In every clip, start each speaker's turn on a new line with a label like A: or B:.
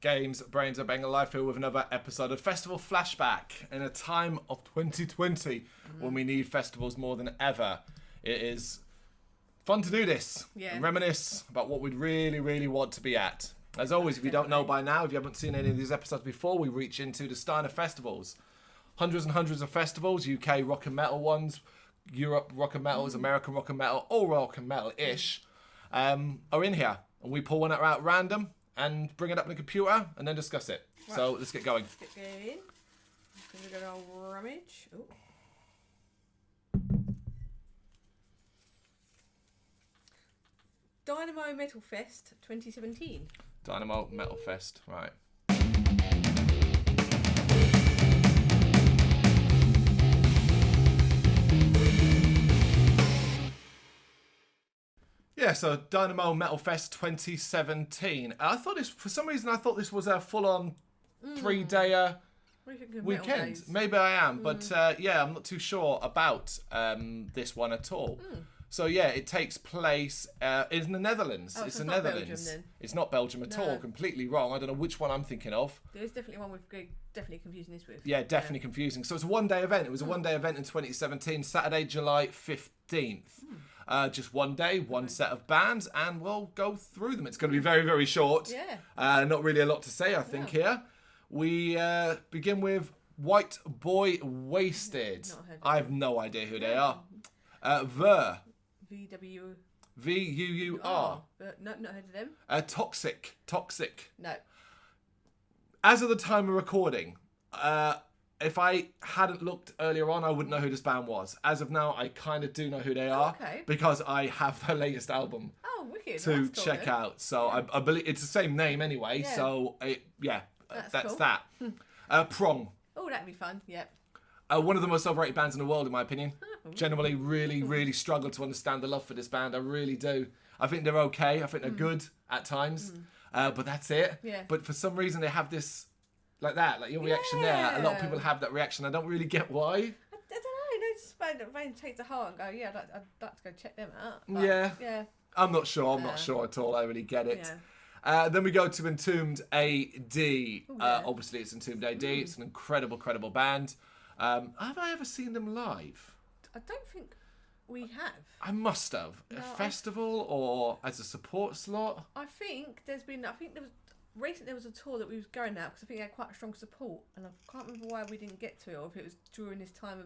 A: Games, Brrraaains A Head-Banging Life here with another episode of Festival Flashback. In a time of 2020 when we need festivals more than ever, it is fun to do this and reminisce about what we'd really want to be at. As always, if you don't know by now, if you haven't seen any of these episodes before, we reach into the stein festivals. Hundreds and hundreds of festivals, UK rock and metal ones, Europe rock and metals, American rock and metal, all rock and metal-ish, are in here. And we pull one out at random and bring it up in the computer and then discuss it. Right. So let's get going.
B: Let's get going. We're going to rummage. Ooh. Dynamo Metal Fest 2017.
A: Dynamo Metal Fest, right. Yeah, so Dynamo Metal Fest 2017. I thought this, for some reason, I thought this was a full-on 3-day weekend. Maybe I am, but yeah, I'm not too sure about this one at all. So yeah, it takes place in the Netherlands.
B: Oh,
A: it's
B: so
A: the
B: it's not
A: Netherlands.
B: Belgium, then?
A: It's not Belgium at all. Completely wrong. I don't know which one I'm thinking of.
B: There's definitely one we're definitely confusing this with.
A: Yeah, definitely confusing. So it's a one-day event. It was a one-day event in 2017, Saturday, July 15th. Just one day, one set of bands, and we'll go through them. It's going to be very short.
B: Yeah.
A: Not really a lot to say, I think, here. We begin with White Boy Wasted. I have no idea who they are. Ver.
B: VW.
A: VUUR.
B: No, not heard of them.
A: Toxic.
B: No.
A: As of the time of recording, if I hadn't looked earlier on, I wouldn't know who this band was. As of now, I kind of do know who they are because I have their latest album to check out. So I believe it's the same name anyway. Yeah. So that's cool. That. Prong.
B: Oh, that'd be fun. Yep.
A: One of the most overrated bands in the world, in my opinion. Generally, really struggle to understand the love for this band. I really do. I think they're okay. I think they're good at times. But that's it. Yeah. But for some reason, they have this, like your reaction there. A lot of people have that reaction. I don't really get why.
B: I don't know. They just find take to heart and go, yeah, I'd like to go check them out. But,
A: yeah. I'm not sure. I'm not sure at all. I really get it. Yeah. Then we go to Entombed AD. Obviously, it's Entombed AD. It's an incredible band. Have I ever seen them live?
B: I don't think we have.
A: I must have. No, a festival or as a support slot?
B: I think recently there was a tour that we was going out because I think they had quite a strong support, and I can't remember why we didn't get to it, or if it was during this time of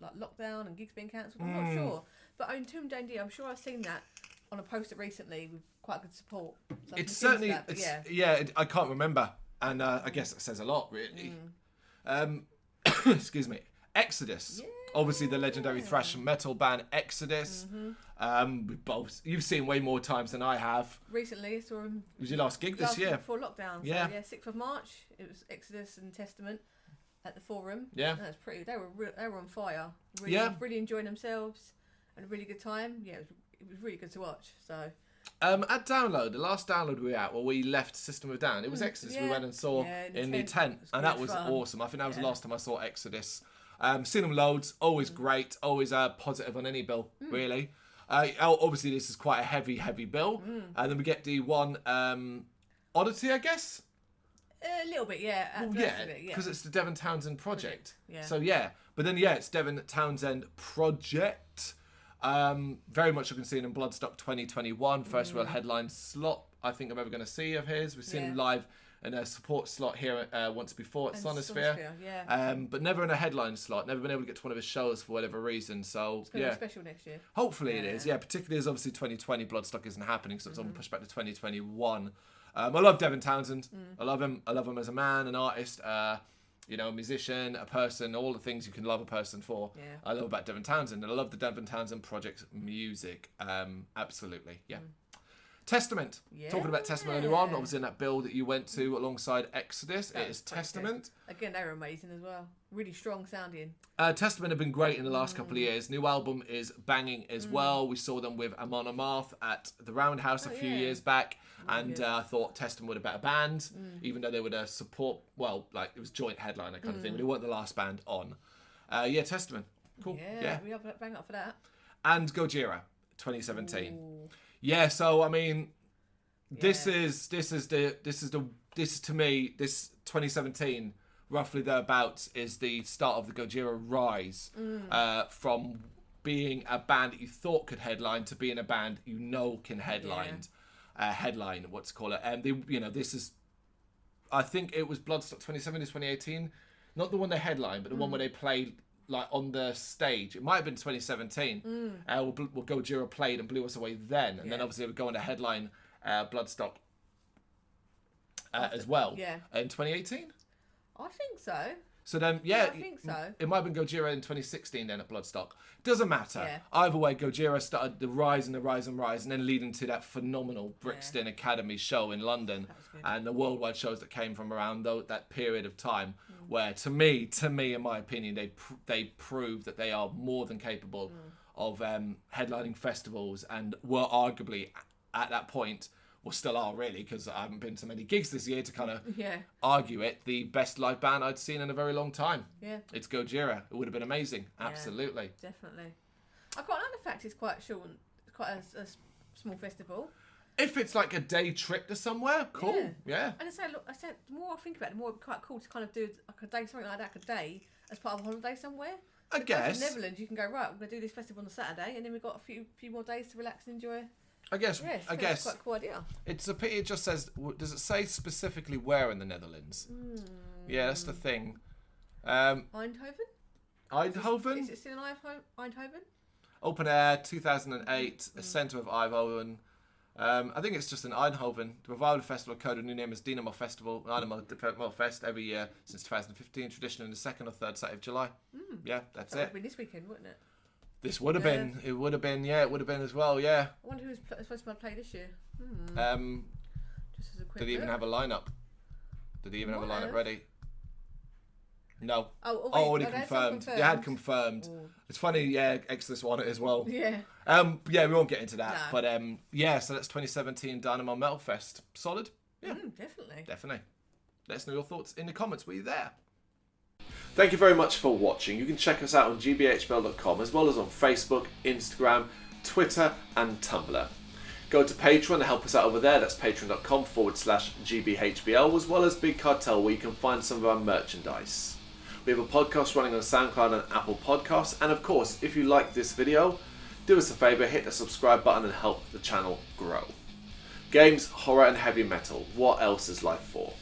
B: like lockdown and gigs being cancelled. I'm not sure. But Entombed AD, I'm sure I've seen that on a poster recently with quite good support. So
A: it's certainly, I can't remember, and I guess it says a lot, really. Excuse me. Exodus. Yeah. Obviously the legendary thrash metal band Exodus. You've seen way more times than I have.
B: Recently I saw him.
A: It was your last gig this year.
B: Before lockdown.
A: Yeah.
B: So, 6th of March. It was Exodus and Testament at the Forum.
A: Yeah.
B: That was pretty. They were on fire. Really enjoying themselves and a really good time. Yeah, it was really good to watch. So
A: at Download, the last Download we were at, we left System of a Down. It was Exodus we went and saw in the tent, and that was awesome. I think that was the last time I saw Exodus. Seen them loads, always great, always positive on any bill, really. Obviously, this is quite a heavy bill. And then we get the one Oddity, I guess?
B: A little bit, yeah.
A: Because it's the Devon Townsend project.
B: Yeah.
A: So, but then, it's Devon Townsend project. Very much looking to see him in Bloodstock 2021, first real headline slot I think I'm ever going to see of his. We've seen him live in a support slot here once before at Sonosphere. But never in a headline slot. Never been able to get to one of his shows for whatever reason. So
B: it's going to be special next year.
A: Hopefully it is. Yeah, particularly as obviously 2020 Bloodstock isn't happening, so it's on pushed back to 2021. I love Devon Townsend. I love him. I love him as a man, an artist. A musician, a person, all the things you can love a person for. Yeah. I love about Devon Townsend, and I love the Devon Townsend project music. Absolutely, Testament. Talking about Testament earlier on, obviously in that bill that you went to alongside Exodus, it is Testament.
B: Good. Again, they were amazing as well. Really strong sounding.
A: Testament have been great in the last couple of years. New album is banging as well. We saw them with Amon Amarth at the Roundhouse a few years back, and I thought Testament were a better band, even though they were a support, it was joint headliner kind of thing, but they weren't the last band on. Testament. Cool.
B: Yeah, we have bang up for that.
A: And Gojira, 2017. Ooh. Yeah, so, I mean, This is to me, this 2017, roughly thereabouts, is the start of the Gojira rise from being a band that you thought could headline to being a band you know can headline. What's it called it? And this is, I think it was Bloodstock 2017 to 2018, not the one they headlined, but the one where they played like on the stage. It might have been 2017. Gojira played and blew us away then, and then obviously they would go on to headline Bloodstock as well.
B: Yeah.
A: In 2018.
B: I think so.
A: So then,
B: I think so.
A: It might have been Gojira in 2016 then at Bloodstock. Doesn't matter.
B: Yeah.
A: Either way, Gojira started the rise and the rise and rise, and then leading to that phenomenal Brixton Academy show in London, and the worldwide shows that came from around that period of time, where to me, in my opinion, they proved that they are more than capable of headlining festivals, and were arguably at that point, well, still are really, because I haven't been to many gigs this year to kind of argue it, the best live band I'd seen in a very long time. Yeah. It's Gojira. It would have been amazing. Absolutely.
B: Yeah, definitely. I quite like the fact it's quite short and quite a small festival.
A: If it's like a day trip to somewhere, cool. Yeah.
B: And I said, the more I think about it, the more it'd be quite cool to kind of do like a day, something like that, a day as part of a holiday somewhere.
A: I guess.
B: In the Netherlands, you can go, right, we're going to do this festival on a Saturday, and then we've got a few more days to relax and enjoy.
A: I guess.
B: It's quite a cool idea.
A: It's a pity. It just says. Does it say specifically where in the Netherlands? Yeah, that's the thing.
B: Eindhoven.
A: Eindhoven.
B: Is it still in Eindhoven?
A: Open air, 2008. A centre of Eindhoven. I think it's just in Eindhoven. The Revival Festival code, a new name is Dynamo Festival. Dynamo Metal Fest every year since 2015. Tradition in the 2nd or 3rd Saturday of July. Yeah, that's it.
B: That would have been this weekend, wouldn't it?
A: This would have been. It would have been. Yeah, it would have been as well. Yeah.
B: I wonder who's supposed to play this year.
A: Just as a quick did he even have a lineup? Did he even have a lineup ready? No. Already confirmed. They had confirmed. Ooh. It's funny. Yeah, Exodus won it as well.
B: Yeah.
A: Yeah, we won't get into that. No. But so that's 2017 Dynamo Metal Fest. Solid. Yeah. Definitely. Let us know your thoughts in the comments. Were you there? Thank you very much for watching. You can check us out on gbhbl.com as well as on Facebook, Instagram, Twitter and Tumblr. Go to Patreon to help us out over there. That's patreon.com/gbhbl, as well as Big Cartel, where you can find some of our merchandise. We have a podcast running on SoundCloud and Apple Podcasts. And of course, if you like this video, do us a favour, hit the subscribe button and help the channel grow. Games, horror and heavy metal. What else is life for?